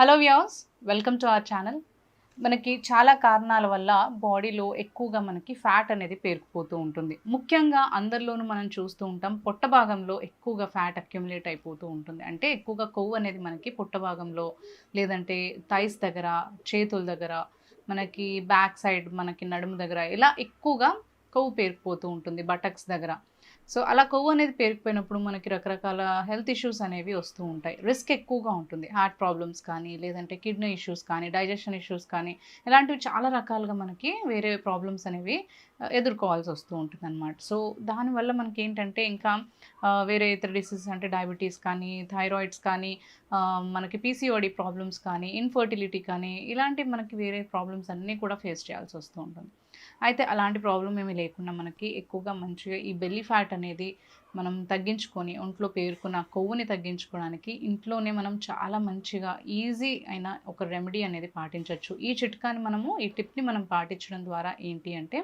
Hello viewers, welcome to our channel. మనకి చాలా కారణాల వల్ల బాడీలో ఎక్కువగా మనకి ఫ్యాట్ అనేది పేరుకుపోతూ ఉంటుంది. ముఖ్యంగా అందరిలోనూ మనం చూస్తూ ఉంటాం, పొట్ట భాగంలో ఎక్కువగా ఫ్యాట్ అక్యుములేట్ అయిపోతూ ఉంటుంది. అంటే ఎక్కువగా కొవ్వు అనేది మనకి పొట్ట భాగంలో, లేదంటే థైస్ దగ్గర, చేతుల దగ్గర, మనకి బ్యాక్ సైడ్, మనకి నడుము దగ్గర ఇలా ఎక్కువగా కొవ్వు పేరుకుపోతూ ఉంటుంది, బటక్స్ దగ్గర. సో అలా కొవ్వు అనేది పేరుకుపోయినప్పుడు మనకి రకరకాల హెల్త్ ఇష్యూస్ అనేవి వస్తూ ఉంటాయి. రిస్క్ ఎక్కువగా ఉంటుంది. హార్ట్ ప్రాబ్లమ్స్ కానీ, లేదంటే కిడ్నీ ఇష్యూస్ కానీ, డైజెషన్ ఇష్యూస్ కానీ, ఇలాంటివి చాలా రకాలుగా మనకి వేరే ప్రాబ్లమ్స్ అనేవి ఎదుర్కోవాల్సి వస్తూ ఉంటుందన్నమాట. సో దానివల్ల మనకేంటంటే ఇంకా వేరే ఇతర డిసీజెస్ అంటే డయాబెటీస్ కానీ, థైరాయిడ్స్ కానీ, మనకి పీసీఓడి ప్రాబ్లమ్స్ కానీ, ఇన్ఫర్టిలిటీ కానీ, ఇలాంటి మనకి వేరే ప్రాబ్లమ్స్ అన్నీ కూడా ఫేస్ చేయాల్సి వస్తూ ఉంటుంది. అయితే అలాంటి ప్రాబ్లం ఏమీ లేకుండా మనకి ఎక్కువగా మంచిగా ఈ బెల్లీ ఫ్యాట్ అనేది మనం తగ్గించుకొని, ఒంట్లో పేరుకున్న కొవ్వుని తగ్గించుకోవడానికి ఇంట్లోనే మనం చాలా మంచిగా ఈజీ అయిన ఒక రెమెడీ అనేది పాటించవచ్చు. ఈ టిప్ని మనం పాటించడం ద్వారా ఏంటి అంటే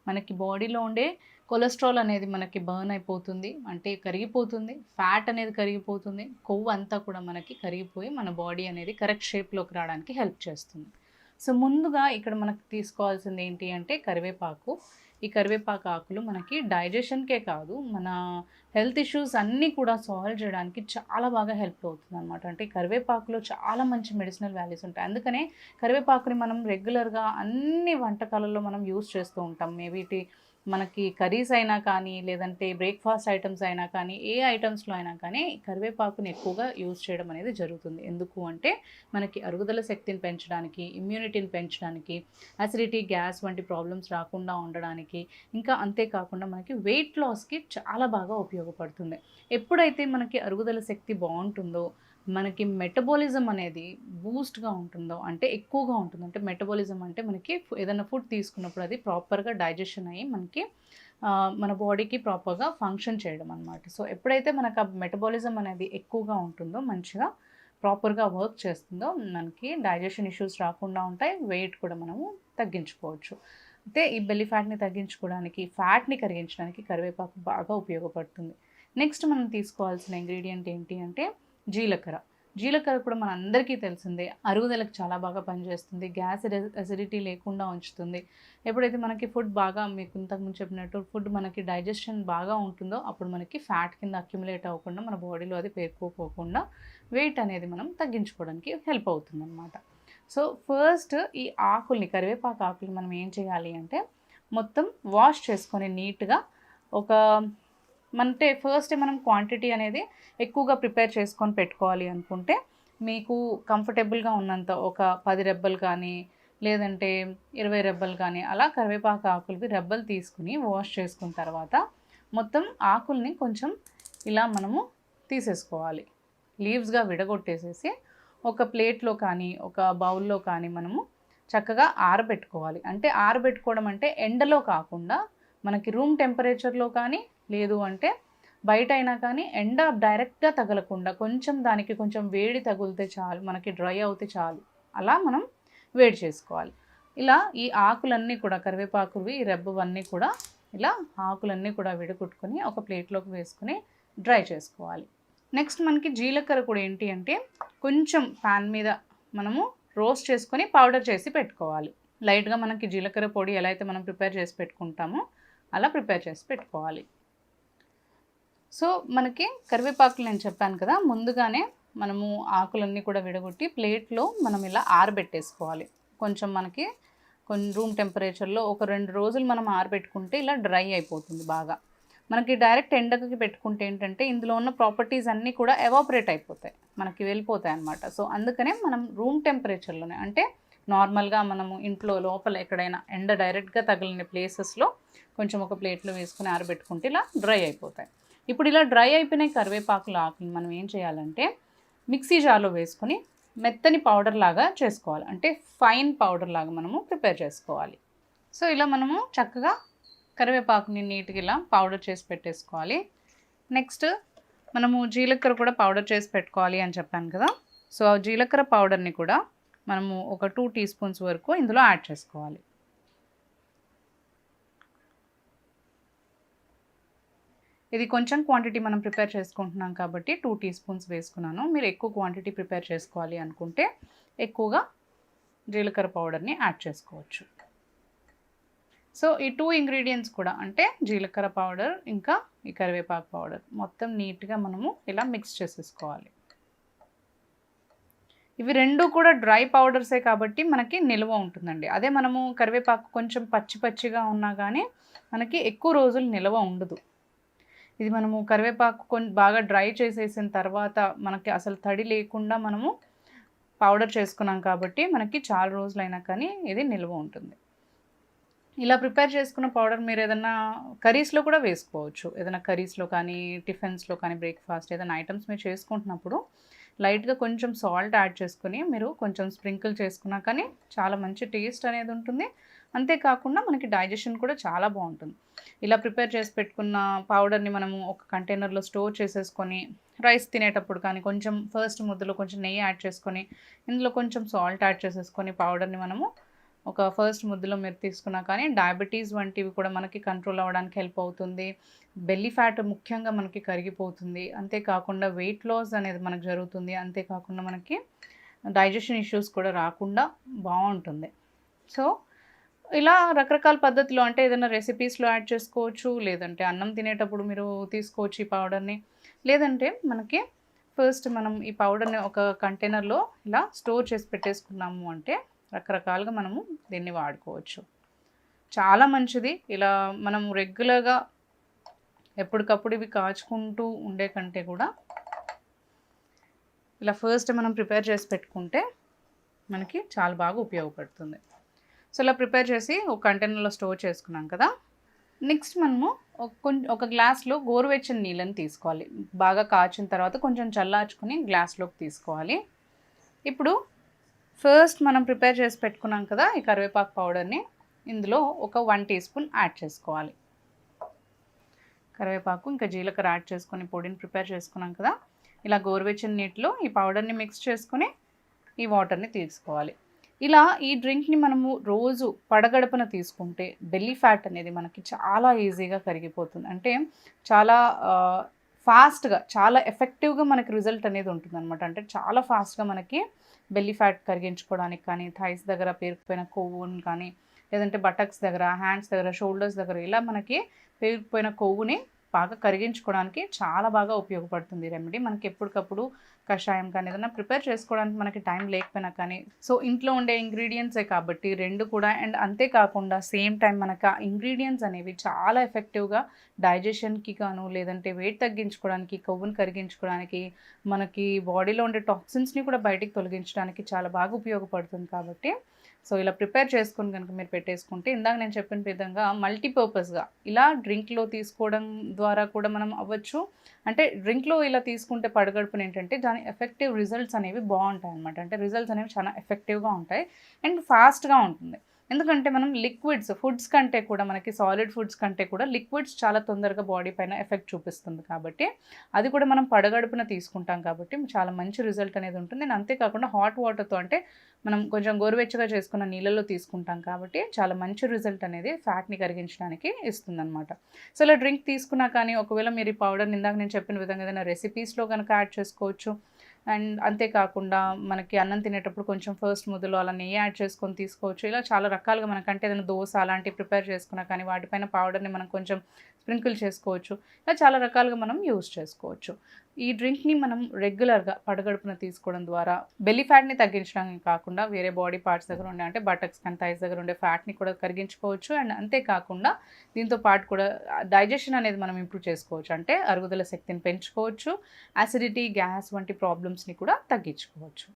మనకి బాడీలో ఉండే కొలెస్ట్రాల్ అనేది మనకి బర్న్ అయిపోతుంది, అంటే కరిగిపోతుంది. ఫ్యాట్ అనేది కరిగిపోతుంది. కొవ్వు అంతా కూడా మనకి కరిగిపోయి మన బాడీ అనేది కరెక్ట్ షేప్లోకి రావడానికి హెల్ప్ చేస్తుంది. సో ముందుగా ఇక్కడ మనకు తీసుకోవాల్సింది ఏంటి అంటే కరివేపాకు. ఈ కరివేపాకు ఆకులు మనకి డైజెషన్కే కాదు, మన హెల్త్ ఇష్యూస్ అన్నీ కూడా సాల్వ్ చేయడానికి చాలా బాగా హెల్ప్ అవుతుంది అనమాట. అంటే కరివేపాకులో చాలా మంచి మెడిసినల్ వాల్యూస్ ఉంటాయి. అందుకనే కరివేపాకుని మనం రెగ్యులర్గా అన్ని వంటకాలలో మనం యూస్ చేస్తూ ఉంటాం. మేబీ మనకి కర్రీస్ అయినా కానీ, లేదంటే బ్రేక్ఫాస్ట్ ఐటమ్స్ అయినా కానీ, ఏ ఐటమ్స్లో అయినా కానీ కరివేపాకుని ఎక్కువగా యూజ్ చేయడం అనేది జరుగుతుంది. ఎందుకు అంటే మనకి అరుగుదల శక్తిని పెంచడానికి, ఇమ్యూనిటీని పెంచడానికి, అసిడిటీ, గ్యాస్ వంటి ప్రాబ్లమ్స్ రాకుండా ఉండడానికి, ఇంకా అంతేకాకుండా మనకి వెయిట్ లాస్కి చాలా బాగా ఉపయోగపడుతుంది. ఎప్పుడైతే మనకి అరుగుదల శక్తి బాగుంటుందో, మనకి మెటబాలిజం అనేది బూస్ట్గా ఉంటుందో, అంటే ఎక్కువగా ఉంటుంది. అంటే మెటబాలిజం అంటే మనకి ఏదైనా ఫుడ్ తీసుకున్నప్పుడు అది ప్రాపర్గా డైజెషన్ అయ్యి మనకి మన బాడీకి ప్రాపర్గా ఫంక్షన్ చేయడం అనమాట. సో ఎప్పుడైతే మనకు ఆ మెటబాలిజం అనేది ఎక్కువగా ఉంటుందో, మంచిగా ప్రాపర్గా వర్క్ చేస్తుందో, మనకి డైజెషన్ ఇష్యూస్ రాకుండా ఉంటాయి. వెయిట్ కూడా మనము తగ్గించుకోవచ్చు. అయితే ఈ బెల్లీ ఫ్యాట్ని తగ్గించుకోవడానికి, ఫ్యాట్ని కరిగించడానికి కరివేపాకు బాగా ఉపయోగపడుతుంది. నెక్స్ట్ మనం తీసుకోవాల్సిన ఇంగ్రీడియంట్ ఏంటి అంటే జీలకర్ర. జీలకర్ర కూడా మనందరికీ తెలిసిందే, అరుగుదలకు చాలా బాగా పనిచేస్తుంది. గ్యాస్ అసిడిటీ లేకుండా ఉంచుతుంది. ఎప్పుడైతే మనకి ఫుడ్ బాగా, మీకు ఇంతకుముందు చెప్పినట్టు ఫుడ్ మనకి డైజెషన్ బాగా ఉంటుందో, అప్పుడు మనకి ఫ్యాట్ కింద అక్యుములేట్ అవ్వకుండా, మన బాడీలో అది పేరుకోపోకుండా వెయిట్ అనేది మనం తగ్గించుకోవడానికి హెల్ప్ అవుతుందన్నమాట. సో ఫస్ట్ ఈ ఆకుల్ని, కరివేపాకు ఆకుల్ని మనం ఏం చేయాలి అంటే మొత్తం వాష్ చేసుకొని నీట్గా, ఒక అంటే ఫస్ట్ మనం క్వాంటిటీ అనేది ఎక్కువగా ప్రిపేర్ చేసుకొని పెట్టుకోవాలి అనుకుంటే, మీకు కంఫర్టబుల్గా ఉన్నంత ఒక 10 రెబ్బలు కానీ, లేదంటే 20 రెబ్బలు కానీ, అలా కరివేపాకు ఆకులకి రెబ్బలు తీసుకుని వాష్ చేసుకున్న తర్వాత మొత్తం ఆకుల్ని కొంచెం ఇలా మనము తీసేసుకోవాలి. లీవ్స్గా విడగొట్టేసేసి ఒక ప్లేట్లో కానీ, ఒక బౌల్లో కానీ మనము చక్కగా ఆరబెట్టుకోవాలి. అంటే ఆరబెట్టుకోవడం అంటే ఎండలో కాకుండా మనకి రూమ్ టెంపరేచర్లో కానీ, లేదు అంటే బయట అయినా కానీ, ఎండ డైరెక్ట్గా తగలకుండా కొంచెం దానికి కొంచెం వేడి తగిలితే చాలు, మనకి డ్రై అవుతే చాలు, అలా మనం వేడి చేసుకోవాలి. ఇలా ఈ ఆకులన్నీ కూడా, కరివేపాకువి రెబ్బవన్నీ కూడా ఇలా ఆకులన్నీ కూడా విడగొట్టుకొని ఒక ప్లేట్లోకి వేసుకొని డ్రై చేసుకోవాలి. నెక్స్ట్ మనకి జీలకర్ర కూడా ఏంటి అంటే కొంచెం ప్యాన్ మీద మనము రోస్ట్ చేసుకొని పౌడర్ చేసి పెట్టుకోవాలి. లైట్గా మనకి జీలకర్ర పొడి ఎలా అయితే మనం ప్రిపేర్ చేసి పెట్టుకుంటామో అలా ప్రిపేర్ చేసి పెట్టుకోవాలి. సో మనకి కరివేపాకులు నేను చెప్పాను కదా, ముందుగానే మనము ఆకులన్నీ కూడా విడగొట్టి ప్లేట్లో మనం ఇలా ఆరబెట్టేసుకోవాలి. కొంచెం మనకి రూమ్ టెంపరేచర్లో ఒక 2 రోజులు మనం ఆరబెట్టుకుంటే ఇలా డ్రై అయిపోతుంది బాగా. మనకి డైరెక్ట్ ఎండకి పెట్టుకుంటే ఏంటంటే ఇందులో ఉన్న ప్రాపర్టీస్ అన్నీ కూడా ఎవాపరేట్ అయిపోతాయి, మనకి వెళ్ళిపోతాయి అన్నమాట. సో అందుకనే మనం రూమ్ టెంపరేచర్లోనే, అంటే నార్మల్గా మనము ఇంట్లో లోపల ఎక్కడైనా ఎండ డైరెక్ట్గా తగిలిన ప్లేసెస్లో కొంచెం ఒక ప్లేట్లో వేసుకుని ఆరబెట్టుకుంటే ఇలా డ్రై అయిపోతాయి. ఇప్పుడు ఇలా డ్రై అయిపోయిన కరివేపాకుల ఆకులు మనం ఏం చేయాలంటే మిక్సీ జార్లో వేసుకొని మెత్తని పౌడర్ లాగా చేసుకోవాలి. అంటే ఫైన్ పౌడర్ లాగా మనము ప్రిపేర్ చేసుకోవాలి. సో ఇలా మనము చక్కగా కరివేపాకుని నీట్గా ఇలా పౌడర్ చేసి పెట్టేసుకోవాలి. నెక్స్ట్ మనము జీలకర్ర కూడా పౌడర్ చేసి పెట్టుకోవాలి అని చెప్పాను కదా. సో ఆ జీలకర్ర పౌడర్ని కూడా మనము ఒక 2 టీ స్పూన్స్ వరకు ఇందులో యాడ్ చేసుకోవాలి. ఇది కొంచెం క్వాంటిటీ మనం ప్రిపేర్ చేసుకుంటున్నాం కాబట్టి 2 టీ స్పూన్స్ వేసుకున్నాను. మీరు ఎక్కువ క్వాంటిటీ ప్రిపేర్ చేసుకోవాలి అనుకుంటే ఎక్కువగా జీలకర్ర పౌడర్ని యాడ్ చేసుకోవచ్చు. సో ఈ 2 ఇంగ్రీడియంట్స్ కూడా అంటే జీలకర్ర పౌడర్ ఇంకా ఈ కరివేపాకు పౌడర్ మొత్తం నీట్గా మనము ఇలా మిక్స్ చేసేసుకోవాలి. ఇవి రెండు కూడా డ్రై పౌడర్సే కాబట్టి మనకి నిల్వ ఉంటుందండి. అదే మనము కరివేపాకు కొంచెం పచ్చి పచ్చిగా ఉన్నా కానీ మనకి ఎక్కువ రోజులు నిల్వ ఉండదు. ఇది మనము కరివేపాకు బాగా డ్రై చేసేసిన తర్వాత మనకి అసలు తడి లేకుండా మనము పౌడర్ చేసుకున్నాం కాబట్టి మనకి చాలా రోజులైనా కానీ ఇది నిల్వ ఉంటుంది. ఇలా ప్రిపేర్ చేసుకున్న పౌడర్ మీరు ఏదైనా కర్రీస్లో కూడా వేసుకోవచ్చు. ఏదైనా కర్రీస్లో కానీ టిఫిన్స్లో కానీ బ్రేక్ఫాస్ట్ ఏదైనా ఐటమ్స్ మీరు చేసుకుంటున్నప్పుడు లైట్గా కొంచెం సాల్ట్ యాడ్ చేసుకుని మీరు కొంచెం స్ప్రింకిల్ చేసుకున్నా కానీ చాలా మంచి టేస్ట్ అనేది ఉంటుంది. అంతేకాకుండా మనకి డైజెషన్ కూడా చాలా బాగుంటుంది. ఇలా ప్రిపేర్ చేసి పెట్టుకున్న పౌడర్ని మనము ఒక కంటైనర్లో స్టోర్ చేసేసుకొని రైస్ తినేటప్పుడు కానీ కొంచెం ఫస్ట్ ముద్దలో కొంచెం నెయ్యి యాడ్ చేసుకొని ఇందులో కొంచెం సాల్ట్ యాడ్ చేసేసుకొని పౌడర్ని మనము ఒక ఫస్ట్ ముద్దలో మీరు తీసుకున్నా కానీ డయాబెటీస్ వంటివి కూడా మనకి కంట్రోల్ అవ్వడానికి హెల్ప్ అవుతుంది. బెల్లీ ఫ్యాట్ ముఖ్యంగా మనకి కరిగిపోతుంది. అంతేకాకుండా వెయిట్ లాస్ అనేది మనకు జరుగుతుంది. అంతేకాకుండా మనకి డైజెషన్ ఇష్యూస్ కూడా రాకుండా బాగుంటుంది. సో ఇలా రకరకాల పద్ధతిలో అంటే ఏదైనా రెసిపీస్లో యాడ్ చేసుకోవచ్చు, లేదంటే అన్నం తినేటప్పుడు మీరు తీసుకోవచ్చు ఈ పౌడర్ని. లేదంటే మనకి ఫస్ట్ మనం ఈ పౌడర్ని ఒక కంటైనర్లో ఇలా స్టోర్ చేసి పెట్టేసుకున్నాము అంటే రకరకాలుగా మనము దీన్ని వాడుకోవచ్చు. చాలా మంచిది. ఇలా మనం రెగ్యులర్గా ఎప్పటికప్పుడు ఇవి కాచుకుంటూ ఉండే కంటే కూడా ఇలా ఫస్ట్ మనం ప్రిపేర్ చేసి పెట్టుకుంటే మనకి చాలా బాగా ఉపయోగపడుతుంది. సో ఇలా ప్రిపేర్ చేసి ఒక కంటైనర్లో స్టోర్ చేసుకున్నాం కదా. నెక్స్ట్ మనము ఒక గ్లాస్లో గోరువెచ్చని నీళ్ళని తీసుకోవాలి. బాగా కాచిన తర్వాత కొంచెం చల్లార్చుకొని గ్లాస్లోకి తీసుకోవాలి. ఇప్పుడు ఫస్ట్ మనం ప్రిపేర్ చేసి పెట్టుకున్నాం కదా ఈ కరివేపాకు పౌడర్ని ఇందులో ఒక 1 టీ స్పూన్ యాడ్ చేసుకోవాలి. కరివేపాకు ఇంకా జీలకర్ర యాడ్ చేసుకొని పొడిని ప్రిపేర్ చేసుకున్నాం కదా. ఇలా గోరువెచ్చని నీటిలో ఈ పౌడర్ని మిక్స్ చేసుకొని ఈ వాటర్ని తీసుకోవాలి. ఇలా ఈ డ్రింక్ని మనము రోజు పడగడపన తీసుకుంటే బెల్లీ ఫ్యాట్ అనేది మనకి చాలా ఈజీగా కరిగిపోతుంది. అంటే చాలా ఫాస్ట్గా చాలా ఎఫెక్టివ్గా మనకి రిజల్ట్ అనేది ఉంటుందన్నమాట. అంటే చాలా ఫాస్ట్గా మనకి బెల్లీ ఫ్యాట్ కరిగించుకోవడానికి కానీ థైస్ దగ్గర పేరుకుపోయిన కొవ్వుని కానీ లేదంటే బటక్స్ దగ్గర హ్యాండ్స్ దగ్గర షోల్డర్స్ దగ్గర ఇలా మనకి పేరుకుపోయిన కొవ్వుని బాగా కరిగించుకోవడానికి చాలా బాగా ఉపయోగపడుతుంది రెమెడీ. మనకి ఎప్పటికప్పుడు కషాయం కానీ ఏదైనా ప్రిపేర్ చేసుకోవడానికి మనకి టైం లేకపోయినా కానీ సో ఇంట్లో ఉండే ఇంగ్రీడియంట్సే కాబట్టి రెండు కూడా అండ్ అంతేకాకుండా సేమ్ టైం మనకు ఆ ఇంగ్రీడియంట్స్ అనేవి చాలా ఎఫెక్టివ్గా డైజెషన్కి గాను లేదంటే వెయిట్ తగ్గించుకోవడానికి కొవ్వుని కరిగించుకోవడానికి మనకి బాడీలో ఉండే టాక్సిన్స్ని కూడా బయటికి తొలగించడానికి చాలా బాగా ఉపయోగపడుతుంది. కాబట్టి సో ఇలా ప్రిపేర్ చేసుకుని కనుక మీరు పెట్టేసుకుంటే ఇందాక నేను చెప్పిన విధంగా మల్టీపర్పస్గా ఇలా డ్రింక్లో తీసుకోవడం ద్వారా కూడా మనం అవ్వచ్చు. అంటే డ్రింక్లో ఇలా తీసుకుంటే పడగడుపున ఏంటంటే దాని ఎఫెక్టివ్ రిజల్ట్స్ అనేవి బాగుంటాయి అన్నమాట. అంటే రిజల్ట్స్ అనేవి చాలా ఎఫెక్టివ్గా ఉంటాయి అండ్ ఫాస్ట్గా ఉంటుంది. ఎందుకంటే మనం లిక్విడ్స్ ఫుడ్స్ కంటే కూడా మనకి సాలిడ్ ఫుడ్స్ కంటే కూడా లిక్విడ్స్ చాలా తొందరగా బాడీ పైన ఎఫెక్ట్ చూపిస్తుంది. కాబట్టి అది కూడా మనం పడగడుపున తీసుకుంటాం కాబట్టి చాలా మంచి రిజల్ట్ అనేది ఉంటుంది. అండ్ అంతేకాకుండా హాట్ వాటర్తో అంటే మనం కొంచెం గోరువెచ్చగా చేసుకున్న నీళ్ళలో తీసుకుంటాం కాబట్టి చాలా మంచి రిజల్ట్ అనేది ఫ్యాట్ని కరిగించడానికి ఇస్తుంది అనమాట. సో ఇలా డ్రింక్ తీసుకున్నా కానీ ఒకవేళ మీరు ఈ పౌడర్ని ఇందాక నేను చెప్పిన విధంగా ఏదైనా రెసిపీస్లో కనుక యాడ్ చేసుకోవచ్చు. అండ్ అంతేకాకుండా మనకి అన్నం తినేటప్పుడు కొంచెం ఫస్ట్ ముద్దలో అలా నెయ్యి యాడ్ చేసుకొని తీసుకోవచ్చు. ఇలా చాలా రకాలుగా మనకంటే ఏదైనా దోశ అలాంటివి ప్రిపేర్ చేసుకున్నా కానీ వాటిపైన పౌడర్ని మనం కొంచెం స్ప్రింకిల్ చేసుకోవచ్చు. ఇలా చాలా రకాలుగా మనం యూజ్ చేసుకోవచ్చు. ఈ డ్రింక్ని మనం రెగ్యులర్గా పడగడుపున తీసుకోవడం ద్వారా బెల్లీ ఫ్యాట్ని తగ్గించడానికి కాకుండా వేరే బాడీ పార్ట్స్ దగ్గర ఉండే అంటే బటక్స్ కానీ థైస్ దగ్గర ఉండే ఫ్యాట్ని కూడా కరిగించుకోవచ్చు. అండ్ అంతేకాకుండా దీంతో పాటు కూడా డైజెషన్ అనేది మనం ఇంప్రూవ్ చేసుకోవచ్చు. అంటే అరుగుదల శక్తిని పెంచుకోవచ్చు. యాసిడిటీ గ్యాస్ వంటి ప్రాబ్లమ్స్ని కూడా తగ్గించుకోవచ్చు.